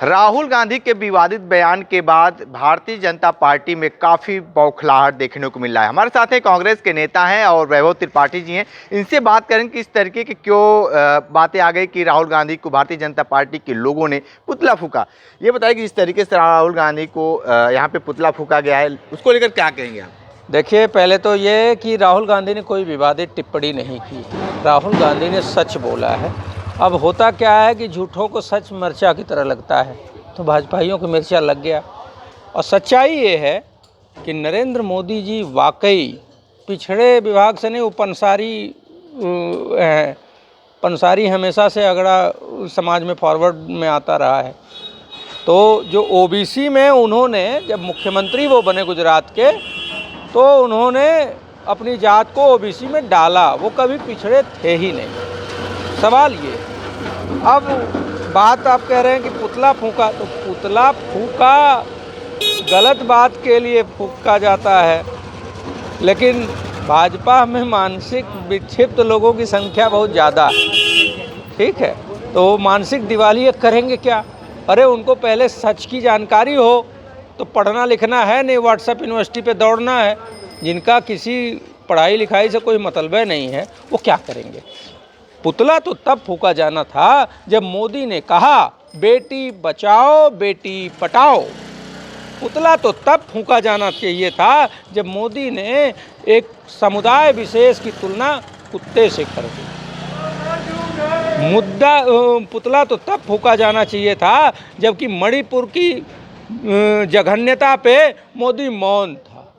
राहुल गांधी के विवादित बयान के बाद भारतीय जनता पार्टी में काफ़ी बौखलाहट देखने को मिल रहा है। हमारे साथ हैं कांग्रेस के नेता हैं और वैभव त्रिपाठी जी हैं। इनसे बात करें कि इस तरीके की क्यों बातें आ गई कि राहुल गांधी को भारतीय जनता पार्टी के लोगों ने पुतला फूका। ये बताइए कि जिस तरीके से राहुल गांधी को यहाँ पे पुतला फूका गया है, उसको लेकर क्या कहेंगे आप? देखिए, पहले तो ये कि राहुल गांधी ने कोई विवादित टिप्पणी नहीं की। राहुल गांधी ने सच बोला है। अब होता क्या है कि झूठों को सच मिर्चा की तरह लगता है, तो भाजपाइयों को मिर्चा लग गया। और सच्चाई ये है कि नरेंद्र मोदी जी वाकई पिछड़े विभाग से नहीं, वो पंसारी हमेशा से अगड़ा समाज में फॉरवर्ड में आता रहा है। तो जो ओबीसी में उन्होंने जब मुख्यमंत्री वो बने गुजरात के, तो उन्होंने अपनी जात को ओबीसी में डाला। वो कभी पिछड़े थे ही नहीं। सवाल ये, अब बात आप कह रहे हैं कि पुतला फूका, तो पुतला फूका गलत बात के लिए फूका जाता है, लेकिन भाजपा में मानसिक विक्षिप्त लोगों की संख्या बहुत ज़्यादा है। ठीक है, तो मानसिक दिवालिया करेंगे क्या? अरे उनको पहले सच की जानकारी हो तो पढ़ना लिखना है नहीं, व्हाट्सएप यूनिवर्सिटी पे दौड़ना है। जिनका किसी पढ़ाई लिखाई से कोई मतलब नहीं है, वो क्या करेंगे? पुतला तो तब फूका जाना था जब मोदी ने कहा बेटी बचाओ बेटी पटाओ। पुतला तो तब फूका जाना चाहिए था जब मोदी ने एक समुदाय विशेष की तुलना कुत्ते से कर दी। पुतला तो तब फूका जाना चाहिए था जबकि मणिपुर की जघन्यता पे मोदी मौन था,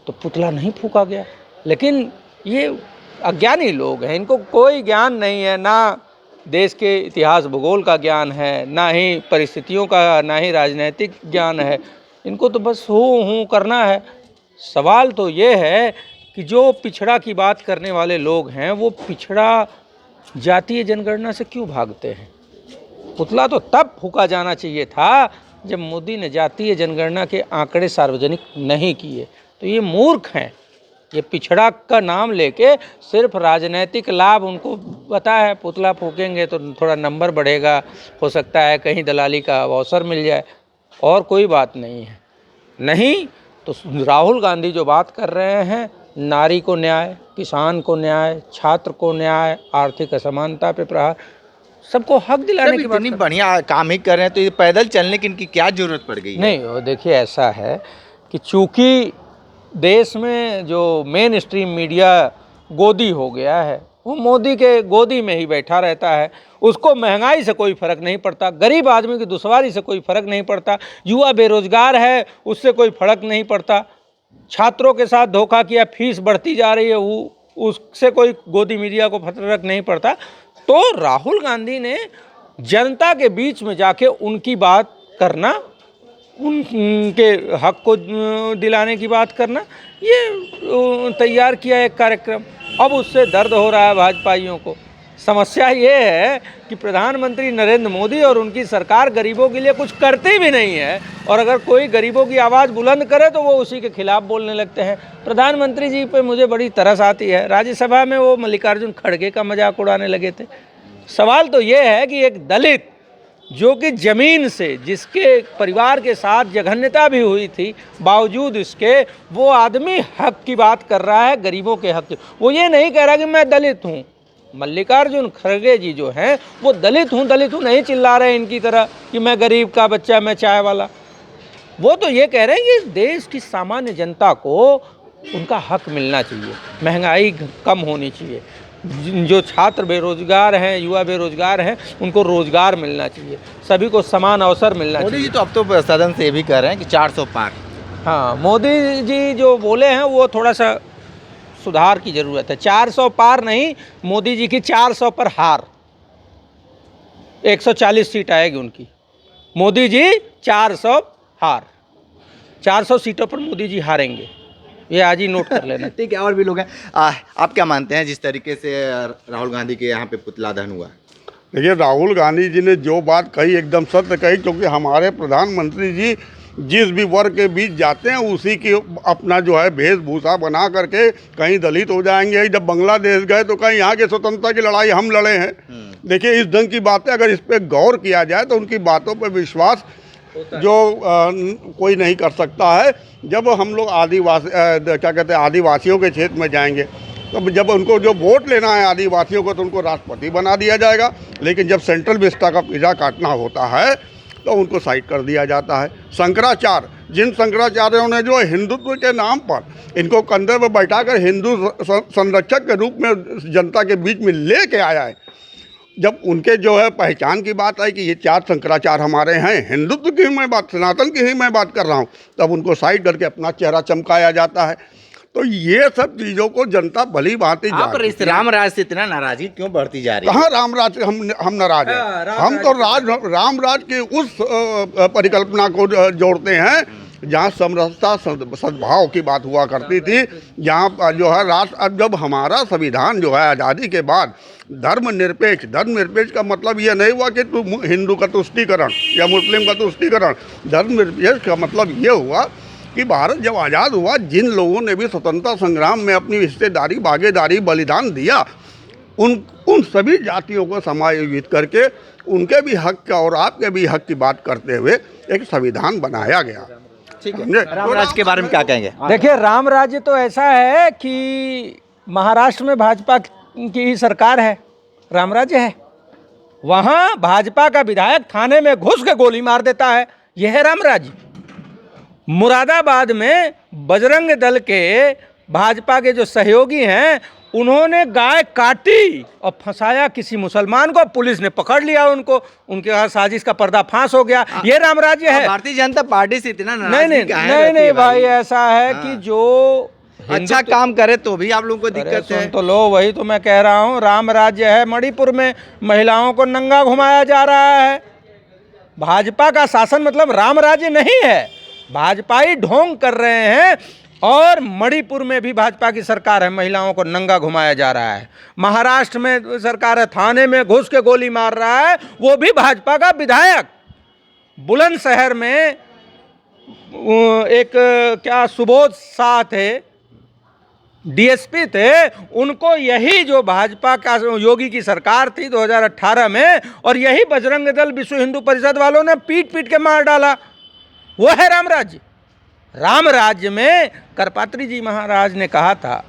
तो पुतला नहीं फूका गया। लेकिन ये अज्ञानी लोग हैं, इनको कोई ज्ञान नहीं है, ना देश के इतिहास भूगोल का ज्ञान है, ना ही परिस्थितियों का, ना ही राजनीतिक ज्ञान है। इनको तो बस हूँ करना है। सवाल तो ये है कि जो पिछड़ा की बात करने वाले लोग हैं, वो पिछड़ा जातीय जनगणना से क्यों भागते हैं? पुतला तो तब फूका जाना चाहिए था जब मोदी ने जातीय जनगणना के आंकड़े सार्वजनिक नहीं किए। तो ये मूर्ख हैं। ये पिछड़ा का नाम लेके सिर्फ राजनीतिक लाभ उनको पता है। पुतला फूकेंगे तो थोड़ा नंबर बढ़ेगा, हो सकता है कहीं दलाली का अवसर मिल जाए, और कोई बात नहीं है। नहीं तो राहुल गांधी जो बात कर रहे हैं, नारी को न्याय, किसान को न्याय, छात्र को न्याय, आर्थिक असमानता पे प्रहार, सबको हक दिलाने की बात। इतनी बढ़िया काम ही कर रहे हैं, तो ये पैदल चलने की इनकी क्या जरूरत पड़ गई है? नहीं, देखिए ऐसा है कि चूंकि देश में जो मेन स्ट्रीम मीडिया गोदी हो गया है, वो मोदी के गोदी में ही बैठा रहता है। उसको महंगाई से कोई फ़र्क नहीं पड़ता, गरीब आदमी की दुश्वारी से कोई फ़र्क नहीं पड़ता, युवा बेरोजगार है उससे कोई फ़र्क नहीं पड़ता, छात्रों के साथ धोखा किया, फीस बढ़ती जा रही है, उससे कोई गोदी मीडिया को फ़र्क नहीं पड़ता। तो राहुल गांधी ने जनता के बीच में जाके उनकी बात करना, उनके हक को दिलाने की बात करना, ये तैयार किया एक कार्यक्रम। अब उससे दर्द हो रहा है भाजपाइयों को। समस्या ये है कि प्रधानमंत्री नरेंद्र मोदी और उनकी सरकार गरीबों के लिए कुछ करती भी नहीं है, और अगर कोई गरीबों की आवाज़ बुलंद करे तो वो उसी के खिलाफ बोलने लगते हैं। प्रधानमंत्री जी पे मुझे बड़ी तरस आती है। राज्यसभा में वो मल्लिकार्जुन खड़गे का मजाक उड़ाने लगे थे। सवाल तो ये है कि एक दलित जो कि ज़मीन से, जिसके परिवार के साथ जघन्यता भी हुई थी, बावजूद इसके वो आदमी हक की बात कर रहा है, गरीबों के हक की। वो ये नहीं कह रहा कि मैं दलित हूँ। मल्लिकार्जुन खड़गे जी जो हैं, वो दलित हूँ नहीं चिल्ला रहे इनकी तरह कि मैं गरीब का बच्चा, मैं चाय वाला। वो तो ये कह रहे हैं कि देश की सामान्य जनता को उनका हक मिलना चाहिए, महंगाई कम होनी चाहिए, जो छात्र बेरोजगार हैं, युवा बेरोजगार हैं, उनको रोजगार मिलना चाहिए, सभी को समान अवसर मिलना चाहिए। मोदी जी तो अब तो सदन से ये भी कह रहे हैं कि 400 पार। हाँ, मोदी जी जो बोले हैं वो थोड़ा सा सुधार की ज़रूरत है। 400 पार नहीं, मोदी जी की 400 पर हार। 140 सीट आएगी उनकी, मोदी जी 400 हार। 400 सीटों पर मोदी जी हारेंगे, ये आज ही नोट कर लेना। ठीक है, और भी लोग हैं। आप क्या मानते हैं जिस तरीके से राहुल गांधी के यहाँ पे पुतला दहन हुआ? देखिए, राहुल गांधी जी ने जो बात कही एकदम सत्य कही, क्योंकि हमारे प्रधानमंत्री जी जिस भी वर्ग के बीच जाते हैं उसी की अपना जो है वेशभूषा बना करके कहीं दलित हो जाएंगे। जब बांग्लादेश गए तो कहीं यहाँ की स्वतंत्रता की लड़ाई हम लड़े हैं। देखिए इस ढंग की बातें अगर इस पर गौर किया जाए तो उनकी बातों पर विश्वास जो कोई नहीं कर सकता है। जब हम लोग आदिवासियों के क्षेत्र में जाएंगे तो जब उनको जो वोट लेना है आदिवासियों को तो उनको राष्ट्रपति बना दिया जाएगा, लेकिन जब सेंट्रल विस्टा का पिज़्ज़ा काटना होता है तो उनको साइड कर दिया जाता है। शंकराचार्य, जिन शंकराचार्यों ने जो हिंदुत्व के नाम पर इनको कंधे पर बैठाकर हिंदू संरक्षक के रूप में जनता के बीच में लेके आया है, जब उनके जो है पहचान की बात आई कि ये 4 शंकराचार्य हमारे हैं, हिंदुत्व की मैं बात, सनातन की ही मैं बात कर रहा हूँ, तब उनको साइड करके अपना चेहरा चमकाया जाता है। तो ये सब चीज़ों को जनता भली भांति आप इस रामराज से इतना नाराजगी क्यों बढ़ती जा रही है? कहाँ रामराज हम नाराज हैं? हम तो रामराज की उस परिकल्पना को जोड़ते हैं जहाँ समरसता सद्भाव की बात हुआ करती थी, जहाँ जो है राष्ट्र, अब जब हमारा संविधान जो है आज़ादी के बाद धर्मनिरपेक्ष का मतलब ये नहीं हुआ कि तू हिंदू का तुष्टीकरण या मुस्लिम का तुष्टीकरण। धर्मनिरपेक्ष का मतलब ये हुआ कि भारत जब आज़ाद हुआ, जिन लोगों ने भी स्वतंत्रता संग्राम में अपनी हिस्सेदारी, भागीदारी, बलिदान दिया, उन सभी जातियों को समायोजित करके उनके भी हक का और आपके भी हक की बात करते हुए एक संविधान बनाया गया। ठीक है, रामराज के बारे में क्या कहेंगे? देखिए राम राज्य तो ऐसा है कि महाराष्ट्र में भाजपा की ही सरकार है, राम राज्य है। वहाँ भाजपा का विधायक थाने में घुस के गोली मार देता है, यह है राम राज्य। मुरादाबाद में बजरंग दल के भाजपा के जो सहयोगी हैं उन्होंने गाय काटी और फंसाया किसी मुसलमान को, पुलिस ने पकड़ लिया उनको, उनके साजिश का पर्दाफाश हो गया। ये राम राज्य है। भारतीय जनता पार्टी से इतना नहीं भाई, ऐसा है कि जो अच्छा काम करे तो भी आप लोगों को दिक्कत है। तो लो, वही तो मैं कह रहा हूँ, राम राज्य है। मणिपुर में महिलाओं को नंगा घुमाया जा रहा है। भाजपा का शासन मतलब राम राज्य नहीं है, भाजपाई ढोंग कर रहे हैं। और मणिपुर में भी भाजपा की सरकार है, महिलाओं को नंगा घुमाया जा रहा है। महाराष्ट्र में सरकार है, थाने में घुस के गोली मार रहा है, वो भी भाजपा का विधायक। बुलंदशहर में एक क्या सुबोध शाह थे, डीएसपी थे, उनको यही जो भाजपा का योगी की सरकार थी 2018 में, और यही बजरंग दल विश्व हिंदू परिषद वालों ने पीट पीट के मार डाला। वो है राम राज्य। राम राज्य में करपात्री जी महाराज ने कहा था,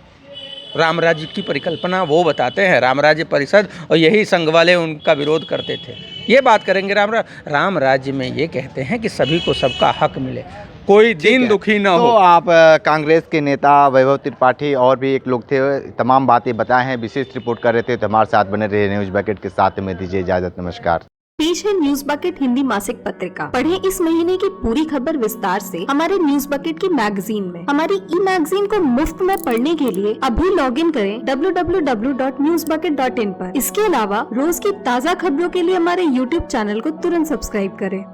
राम राज्य की परिकल्पना वो बताते हैं, राम राज्य परिषद, और यही संघ वाले उनका विरोध करते थे। ये बात करेंगे राम राज्य में ये कहते हैं कि सभी को सबका हक मिले, कोई दीन दुखी ना हो। तो आप कांग्रेस के नेता वैभव त्रिपाठी और भी एक लोग थे, तमाम बातें बताए हैं, विशेष रिपोर्ट कर रहे थे। तो हमारे साथ बने रहे न्यूज बकेट के साथ में दीजिए इजाजत, नमस्कार। पेश है न्यूज बकेट हिंदी मासिक पत्रिका। पढ़ें इस महीने की पूरी खबर विस्तार से हमारे न्यूज बकेट की मैगजीन में। हमारी ई मैगजीन को मुफ्त में पढ़ने के लिए अभी लॉगिन करें www.newsbucket.in पर। इसके अलावा रोज की ताज़ा खबरों के लिए हमारे YouTube चैनल को तुरंत सब्सक्राइब करें।